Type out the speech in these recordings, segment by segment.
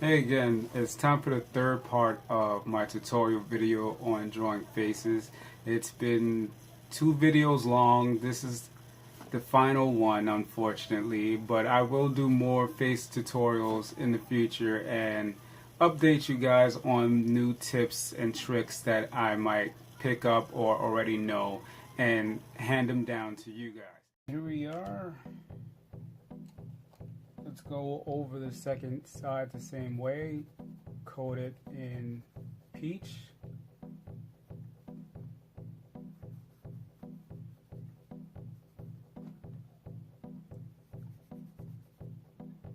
Hey again, it's time for the third part of my tutorial video on drawing faces. It's been 2 videos long. This is the final one, unfortunately, but I will do more face tutorials in the future and update you guys on new tips and tricks that I might pick up or already know and hand them down to you guys. Here we are. Let's go over the second side the same way, coat it in peach.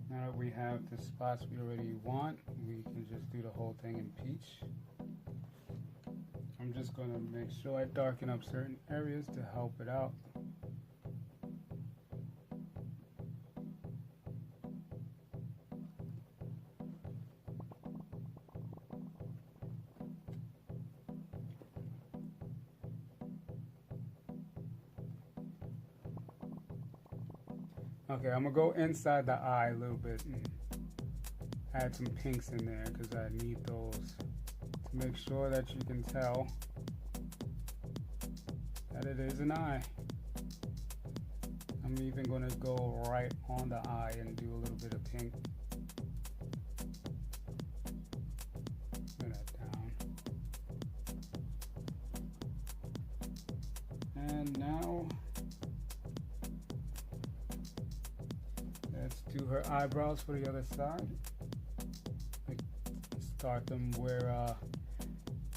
Now that we have the spots we already want, we can just do the whole thing in peach. I'm just going to make sure I darken up certain areas to help it out. Okay, I'm gonna go inside the eye a little bit and add some pinks in there because I need those to make sure that you can tell that it is an eye. I'm even gonna go right on the eye and do a little bit of pink. Put that down. And now let's do her eyebrows for the other side. Start them where,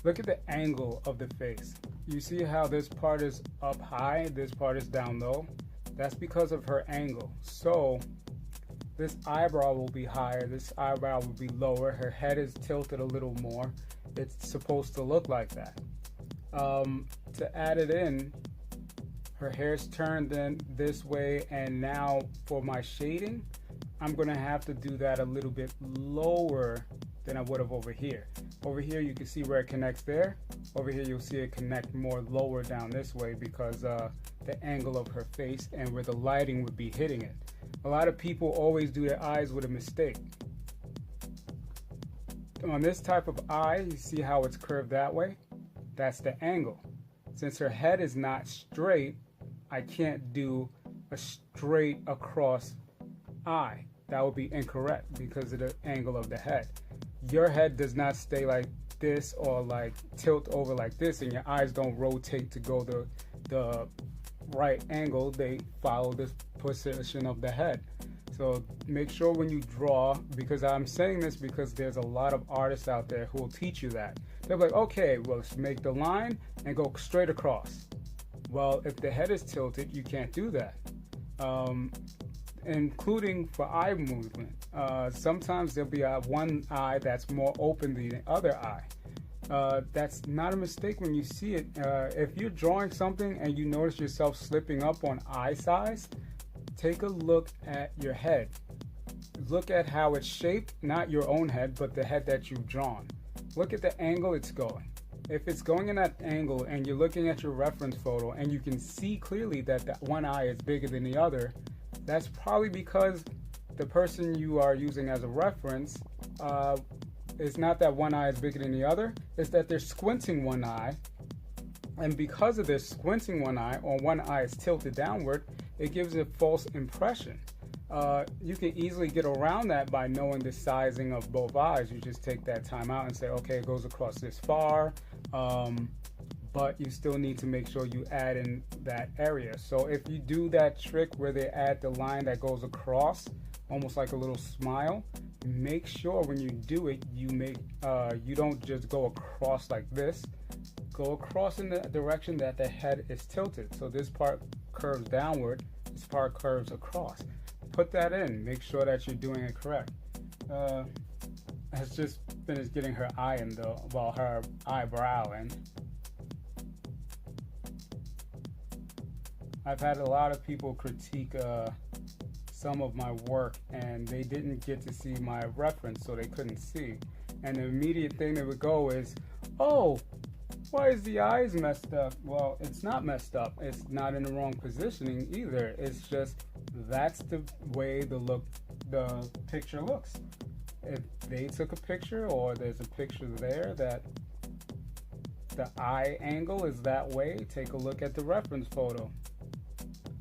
look at the angle of the face. You see how this part is up high, this part is down low? That's because of her angle. So this eyebrow will be higher, this eyebrow will be lower, her head is tilted a little more. It's supposed to look like that. To add it in, her hair's turned in this way, and now for my shading, I'm gonna have to do that a little bit lower than I would have over here. Over here you can see where it connects there. Over here you'll see it connect more lower down this way because the angle of her face and where the lighting would be hitting it. A lot of people always do their eyes with a mistake. On this type of eye, you see how it's curved that way? That's the angle. Since her head is not straight, I can't do a straight across eye. That would be incorrect because of the angle of the head. Your head does not stay like this or like tilt over like this, and your eyes don't rotate to go the right angle. They follow the position of the head. So make sure when you draw, because I'm saying this because there's a lot of artists out there who will teach you that. They're like, okay, well, let's make the line and go straight across. Well, if the head is tilted, you can't do that. Including for eye movement. Sometimes there'll be one eye that's more open than the other eye. That's not a mistake when you see it. If you're drawing something and you notice yourself slipping up on eye size, take a look at your head. Look at how it's shaped, not your own head, but the head that you've drawn. Look at the angle it's going. If it's going in that angle and you're looking at your reference photo and you can see clearly that that one eye is bigger than the other, that's probably because the person you are using as a reference, it's not that one eye is bigger than the other, it's that they're squinting one eye. And because of this squinting one eye, or one eye is tilted downward, it gives a false impression. You can easily get around that by knowing the sizing of both eyes. You just take that time out and say, okay, it goes across this far, but you still need to make sure you add in that area. So if you do that trick where they add the line that goes across, almost like a little smile, make sure when you do it, you don't just go across like this. Go across in the direction that the head is tilted. So this part curves downward, this part curves across. Put that in, make sure that you're doing it correct. Has just finished getting her eye in though, well, her eyebrow in. I've had a lot of people critique some of my work and they didn't get to see my reference, so they couldn't see. And the immediate thing that would go is, oh, why is the eyes messed up? Well, it's not messed up. It's not in the wrong positioning either. It's just that's the way the picture looks. if they took a picture or there's a picture there that the eye angle is that way, take a look at the reference photo.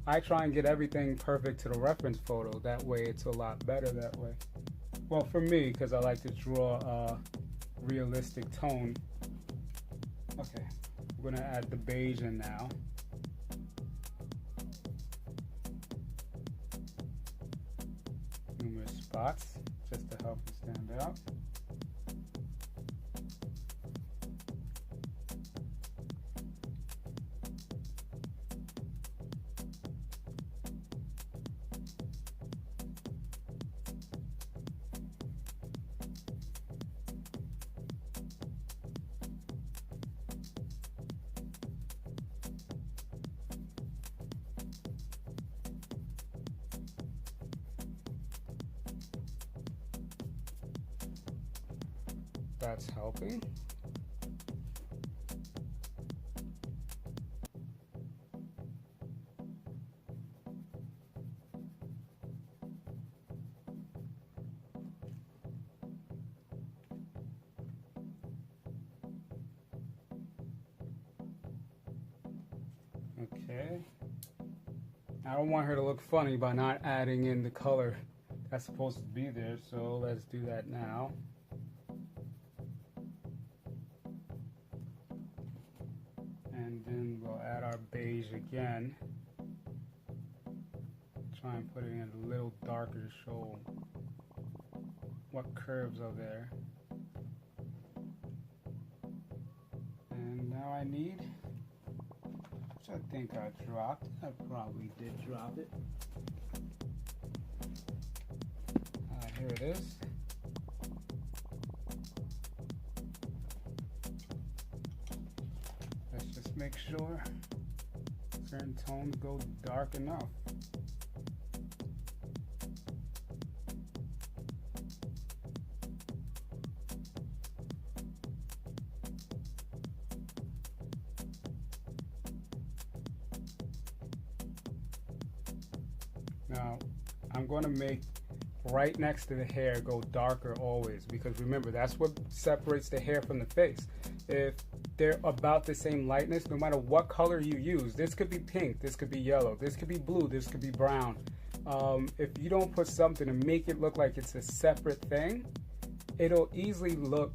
I try and get everything perfect to the reference photo. That way it's a lot better that way. Well, for me, because I like to draw a realistic tone. Okay, we're gonna add the beige in now. Numerous spots, just to help it stand out. That's helping. Okay. I don't want her to look funny by not adding in the color that's supposed to be there, so let's do that now. And then we'll add our beige again. Try and put it in a little darker to show what curves are there. And now I need, which I think I dropped. I probably did drop it. Here it is. Let's just make sure certain tones go dark enough. Now, I'm going to make right next to the hair go darker always, because remember, that's what separates the hair from the face. If they're about the same lightness, no matter what color you use, this could be pink, this could be yellow, this could be blue, this could be brown. If you don't put something to make it look like it's a separate thing, it'll easily look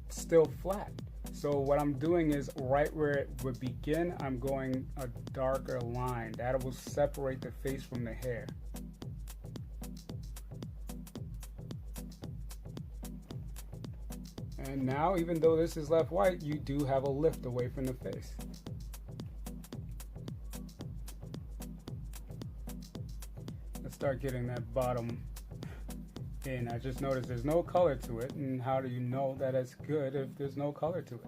still flat. So what I'm doing is right where it would begin, I'm going a darker line. That will separate the face from the hair. And now, even though this is left white, you do have a lift away from the face. Let's start getting that bottom in. I just noticed there's no color to it, and how do you know that it's good if there's no color to it?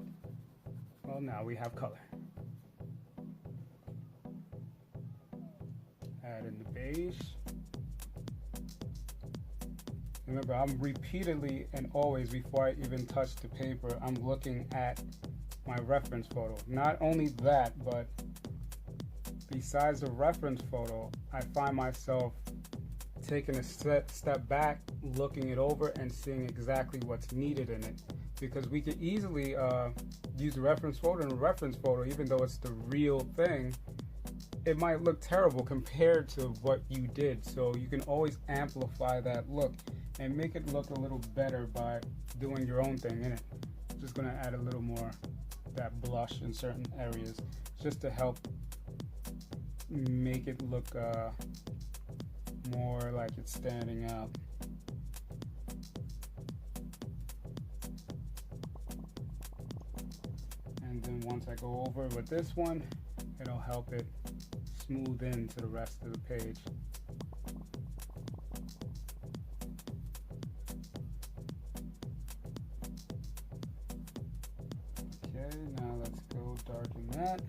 Well, now we have color. Add in the beige. Remember, I'm repeatedly and always, before I even touch the paper, I'm looking at my reference photo. Not only that, but besides the reference photo, I find myself taking a step back, looking it over, and seeing exactly what's needed in it. Because we could easily use the reference photo, and the reference photo, even though it's the real thing, it might look terrible compared to what you did. So you can always amplify that look and make it look a little better by doing your own thing in it. Just gonna add a little more that blush in certain areas just to help make it look more like it's standing out. And then once I go over with this one, it'll help it smooth into the rest of the page. Okay, now let's go darken that.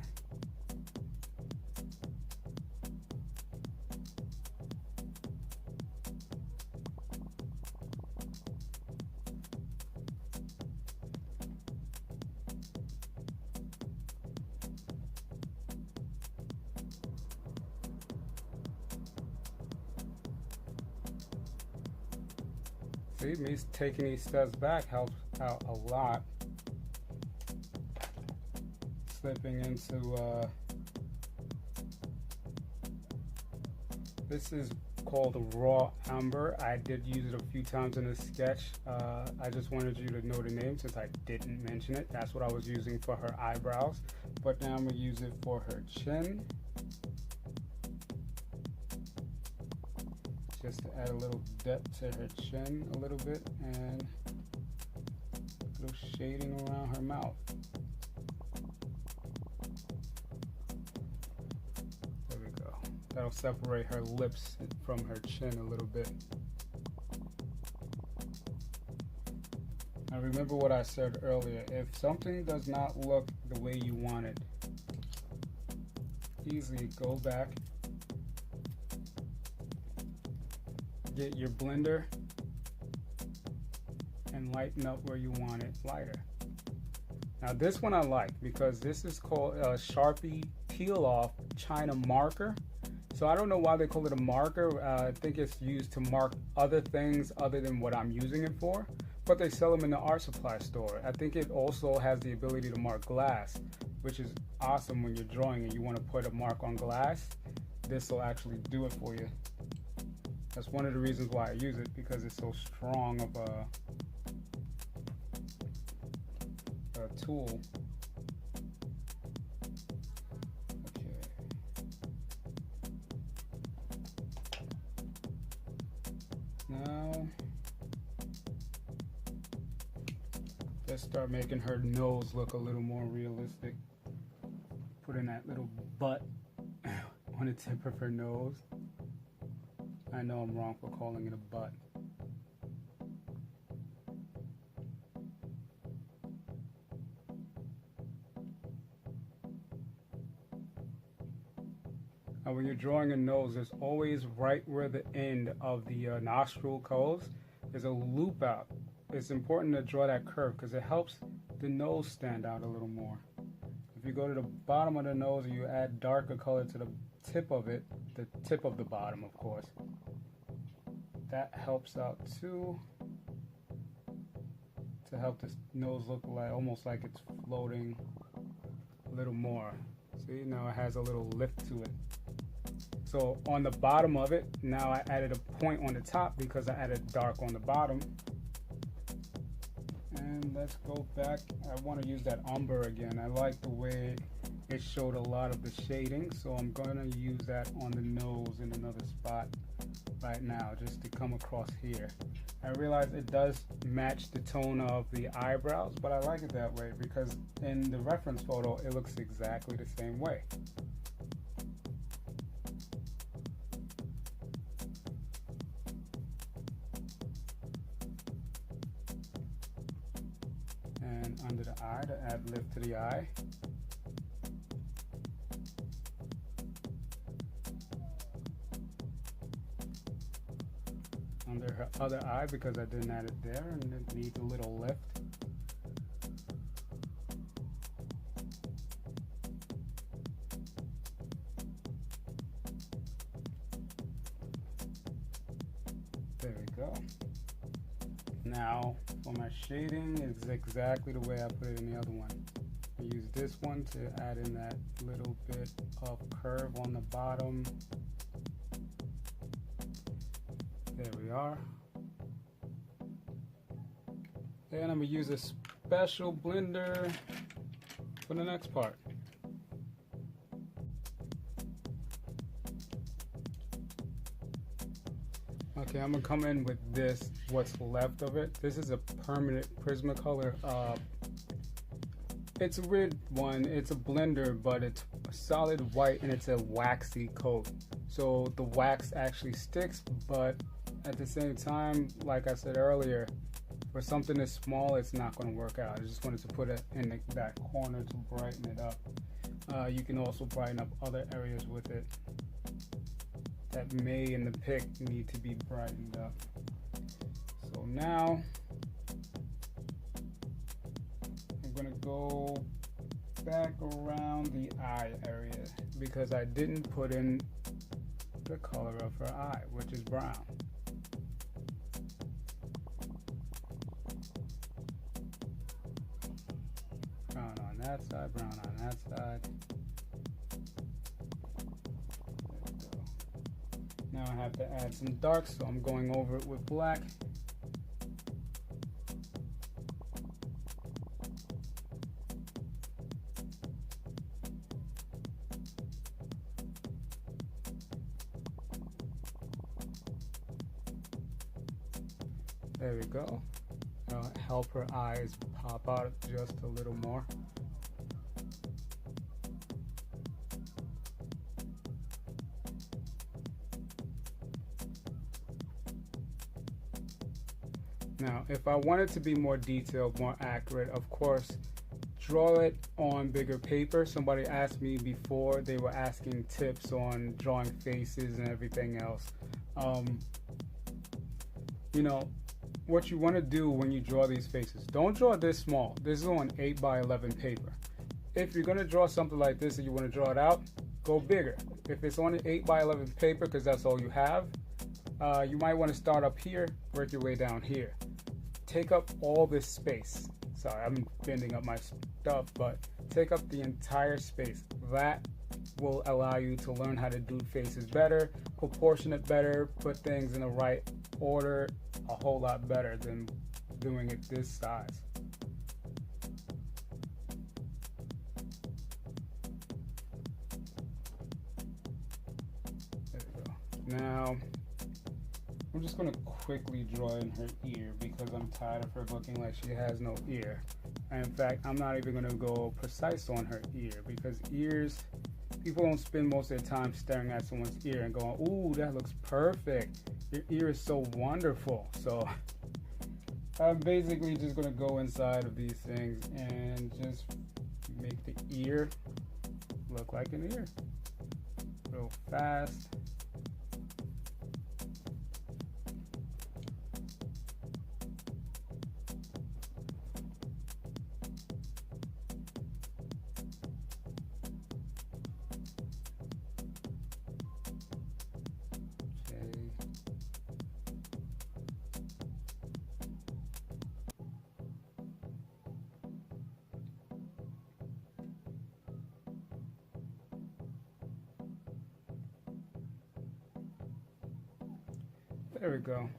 See, me taking these steps back helps out a lot. Slipping into, this is called raw amber. I did use it a few times in a sketch. I just wanted you to know the name since I didn't mention it. That's what I was using for her eyebrows, but now I'm gonna use it for her chin, just to add a little depth to her chin a little bit, and a little shading around her mouth. That'll separate her lips from her chin a little bit. Now remember what I said earlier, if something does not look the way you want it, easily go back, get your blender, and lighten up where you want it lighter. Now this one I like because this is called a Sharpie Peel Off China Marker. So I don't know why they call it a marker. I think it's used to mark other things other than what I'm using it for, but they sell them in the art supply store. I think it also has the ability to mark glass, which is awesome when you're drawing and you want to put a mark on glass. This will actually do it for you. That's one of the reasons why I use it, because it's so strong of a tool. Now, let's start making her nose look a little more realistic. Put in that little butt on the tip of her nose. I know I'm wrong for calling it a butt. Now when you're drawing a nose, there's always right where the end of the nostril goes, there's a loop out. It's important to draw that curve because it helps the nose stand out a little more. If you go to the bottom of the nose and you add darker color to the tip of it, the tip of the bottom of course, that helps out too, to help this nose look like almost like it's floating a little more. See, now it has a little lift to it. So on the bottom of it, now I added a point on the top because I added dark on the bottom. And let's go back. I want to use that umber again. I like the way it showed a lot of the shading, so I'm going to use that on the nose in another spot right now, just to come across here. I realize it does match the tone of the eyebrows, but I like it that way because in the reference photo, it looks exactly the same way. And under the eye, to add lift to the eye. Under her other eye, because I didn't add it there and it needs a little lift. There we go. Now for my shading, it's exactly the way I put it in the other one. I use this one to add in that little bit of curve on the bottom. There we are. And I'm going to use a special blender for the next part. Okay, I'm going to come in with this, what's left of it. This is a permanent Prismacolor. It's a weird one. It's a blender, but it's a solid white and it's a waxy coat. So the wax actually sticks, but at the same time, like I said earlier, for something this small, it's not going to work out. I just wanted to put it in the back corner to brighten it up. You can also brighten up other areas with it that may in the pic need to be brightened up. So now I'm going to go back around the eye area because I didn't put in the color of her eye, which is brown. that side, brown on that side. Now I have to add some dark, so I'm going over it with black. There we go. Help her eyes pop out just a little more. Now, if I wanted to be more detailed, more accurate, of course, draw it on bigger paper. Somebody asked me before, they were asking tips on drawing faces and everything else. You know, what you want to do when you draw these faces, don't draw this small. This is on 8 by 11 paper. If you're going to draw something like this and you want to draw it out, go bigger. If it's on an 8 by 11 paper, because that's all you have, you might want to start up here, work your way down here. Take up all this space. Sorry, I'm bending up my stuff, but take up the entire space. That will allow you to learn how to do faces better, proportion it better, put things in the right order a whole lot better than doing it this size. There we go. Now, I'm just going to quickly draw in her ear because I'm tired of her looking like she has no ear. And in fact, I'm not even going to go precise on her ear because ears, people don't spend most of their time staring at someone's ear and going, ooh, that looks perfect. Your ear is so wonderful. So I'm basically just going to go inside of these things and just make the ear look like an ear. Real fast. There we go.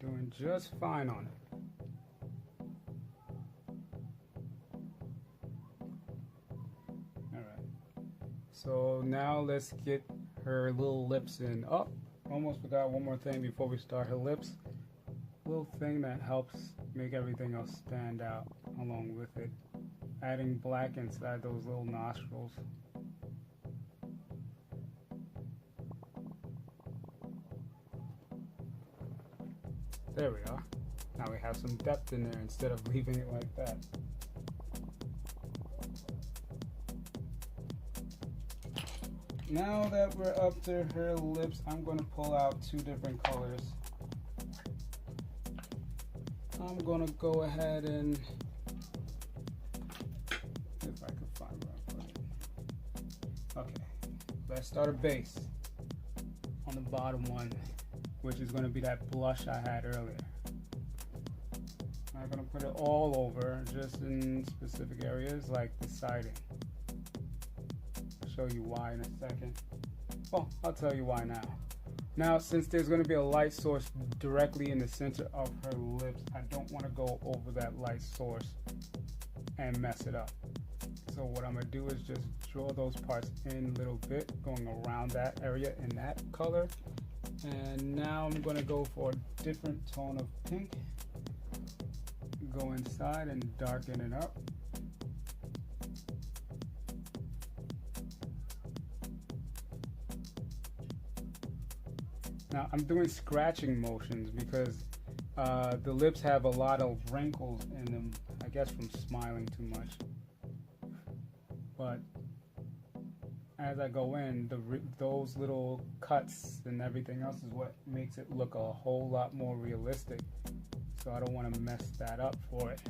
Doing just fine on it. All right. So now let's get her little lips in. Oh, almost forgot one more thing before we start her lips. Little thing that helps make everything else stand out along with it. Adding black inside those little nostrils. There we are. Now we have some depth in there instead of leaving it like that. Now that we're up to her lips, I'm going to pull out two different colors. I'm going to go ahead and if I can find where I put it. Okay, let's start a base on the bottom one, which is going to be that blush I had earlier. I'm going to put it all over, just in specific areas like the siding. I'll show you why in a second. Well, I'll tell you why now. Now, since there's going to be a light source directly in the center of her lips, I don't want to go over that light source and mess it up. So what I'm going to do is just draw those parts in a little bit, going around that area in that color. And now I'm going to go for a different tone of pink. Go inside and darken it up. Now I'm doing scratching motions because the lips have a lot of wrinkles in them, I guess from smiling too much. But as I go in, those little cuts and everything else is what makes it look a whole lot more realistic. So I don't want to mess that up for it.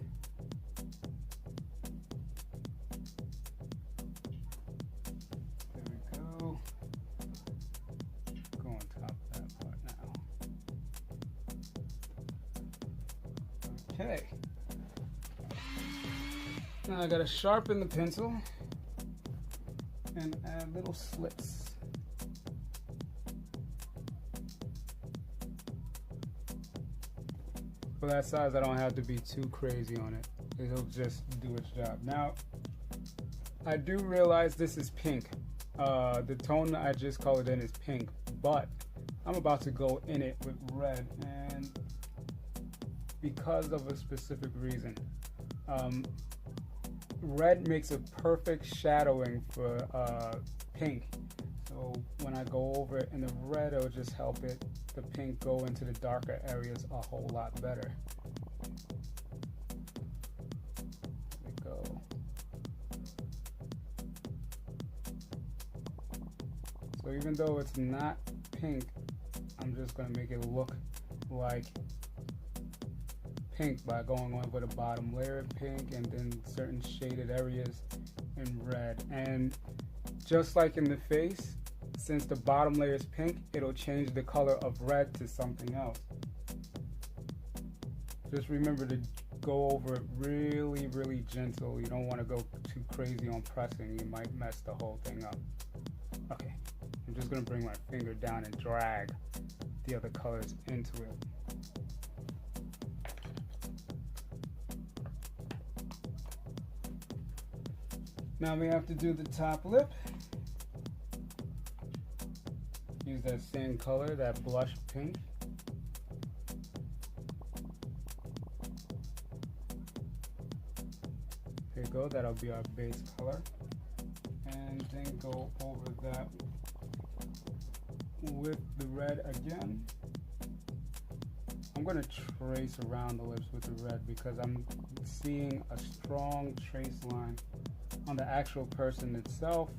There we go. Go on top of that part now. Okay. Now I gotta sharpen the pencil and add little slits. For that size, I don't have to be too crazy on it. It'll just do its job. Now, I do realize this is pink. The tone I just colored in is pink, but I'm about to go in it with red, and because of a specific reason. Red makes a perfect shadowing for pink. So when I go over it in the red, it'll just help it, the pink, go into the darker areas a whole lot better. There we go. So even though it's not pink, I'm just going to make it look like pink by going over the bottom layer of pink and then certain shaded areas in red. And just like in the face, since the bottom layer is pink, it'll change the color of red to something else. Just remember to go over it really, really gentle. You don't want to go too crazy on pressing. You might mess the whole thing up. Okay, I'm just going to bring my finger down and drag the other colors into it. Now we have to do the top lip. Use that same color, that blush pink. There you go, that'll be our base color. And then go over that with the red again. I'm going to trace around the lips with the red because I'm seeing a strong trace line on the actual person itself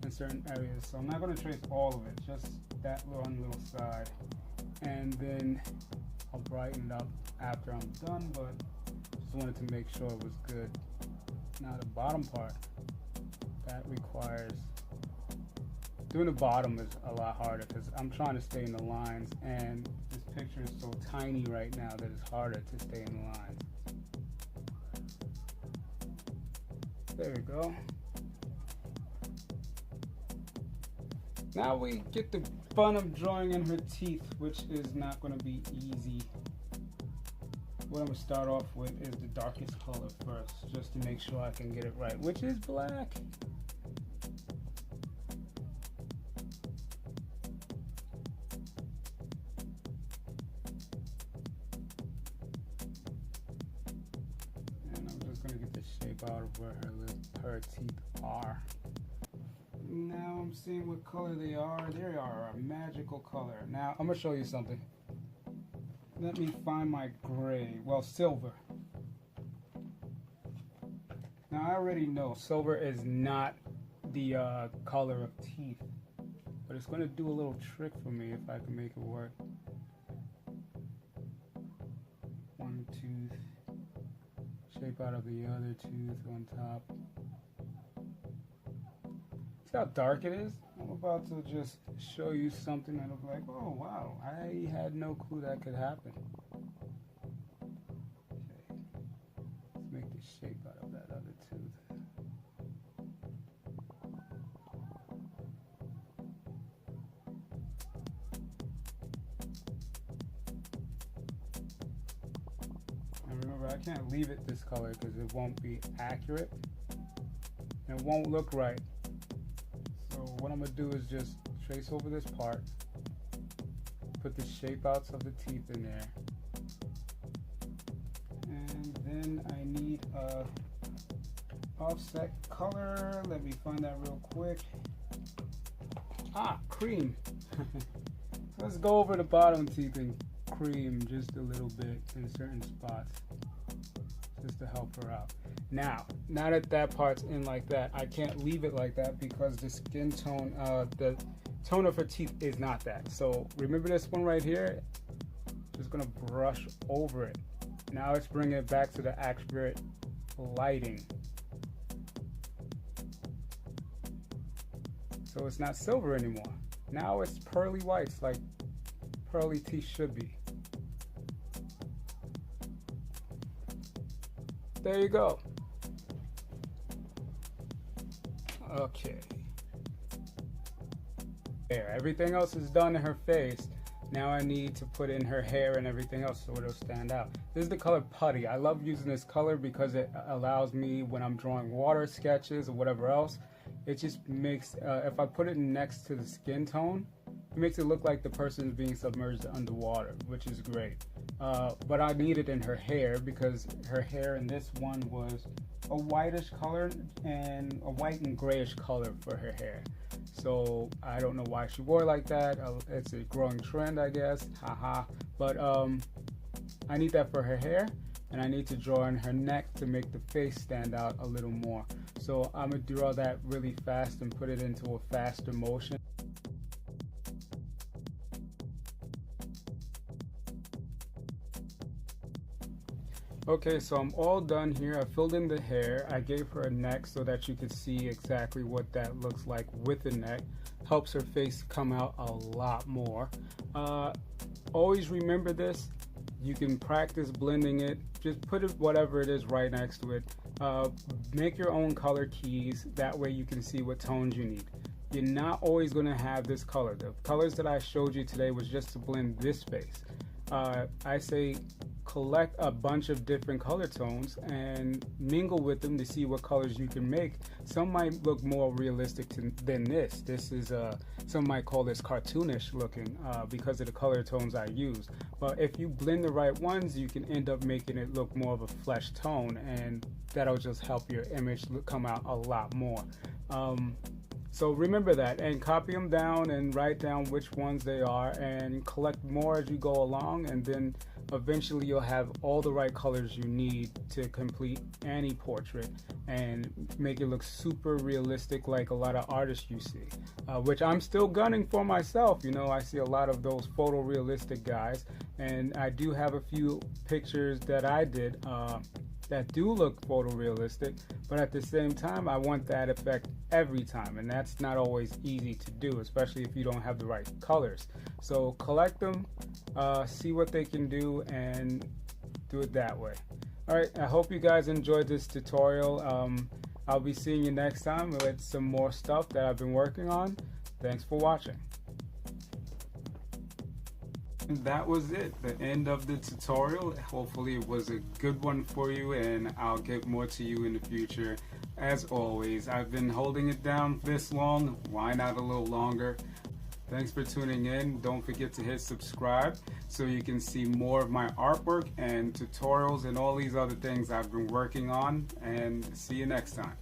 in certain areas. So I'm not going to trace all of it, just that one little side. And then I'll brighten it up after I'm done, but just wanted to make sure it was good. Now the bottom part, that requires, doing the bottom is a lot harder because I'm trying to stay in the lines, and this picture is so tiny right now that it's harder to stay in the lines. There we go. Now we get the fun of drawing in her teeth, which is not going to be easy. What I'm going to start off with is the darkest color first, just to make sure I can get it right, which is black. And I'm just going to get the shape out of where her teeth are. Now I'm seeing what color they are. They are a magical color. Now I'm going to show you something. Let me find my gray. Well, silver. Now I already know silver is not the color of teeth, but it's going to do a little trick for me if I can make it work. One tooth, shape out of the other tooth on top. See how dark it is? I'm about to just show you something that'll be like, oh wow, I had no clue that could happen. Okay, let's make the shape out of that other tooth. And remember, I can't leave it this color because it won't be accurate and it won't look right. So what I'm going to do is just trace over this part, put the shape outs of the teeth in there, and then I need a offset color. Let me find that real quick. Ah, cream. Let's go over the bottom teeth and cream just a little bit in certain spots, just to help her out. Now that that part's in like that, I can't leave it like that because the skin tone, the tone of her teeth is not that. So remember this one right here? Just gonna brush over it. Now let's bring it back to the accurate lighting. So it's not silver anymore. Now it's pearly whites, like pearly teeth should be. there you go. Okay. There, everything else is done in her face. Now I need to put in her hair and everything else so it'll stand out. This is the color Putty. I love using this color because it allows me, when I'm drawing water sketches or whatever else, it just makes, if I put it next to the skin tone, it makes it look like the person is being submerged underwater, which is great. But I need it in her hair because her hair in this one was a whitish color and a white and grayish color for her hair. So I don't know why she wore it like that. It's a growing trend, I guess. Haha. But I need that for her hair, and I need to draw in her neck to make the face stand out a little more. So I'm gonna draw that really fast and put it into a faster motion. Okay, so I'm all done here. I filled in the hair. I gave her a neck so that you could see exactly what that looks like with the neck. Helps her face come out a lot more. Always remember this. You can practice blending it. Just put it, whatever it is, right next to it. Make your own color keys. That way you can see what tones you need. You're not always going to have this color. The colors that I showed you today was just to blend this face. I say collect a bunch of different color tones and mingle with them to see what colors you can make. Some might look more realistic than this. This is, some might call this cartoonish looking because of the color tones I used. But if you blend the right ones, you can end up making it look more of a flesh tone, and that'll just help your image come out a lot more. So remember that, and copy them down and write down which ones they are, and collect more as you go along, and then eventually you'll have all the right colors you need to complete any portrait and make it look super realistic like a lot of artists you see, which I'm still gunning for myself. You know, I see a lot of those photorealistic guys, and I do have a few pictures that I did that do look photorealistic, but at the same time I want that effect every time, and that's not always easy to do, especially if you don't have the right colors. So collect them, see what they can do, and do it that way. Alright, I hope you guys enjoyed this tutorial. I'll be seeing you next time with some more stuff that I've been working on. Thanks for watching. And that was it, the end of the tutorial. Hopefully it was a good one for you, and I'll get more to you in the future. As always, I've been holding it down this long, why not a little longer? Thanks for tuning in. Don't forget to hit subscribe so you can see more of my artwork and tutorials and all these other things I've been working on, and see you next time.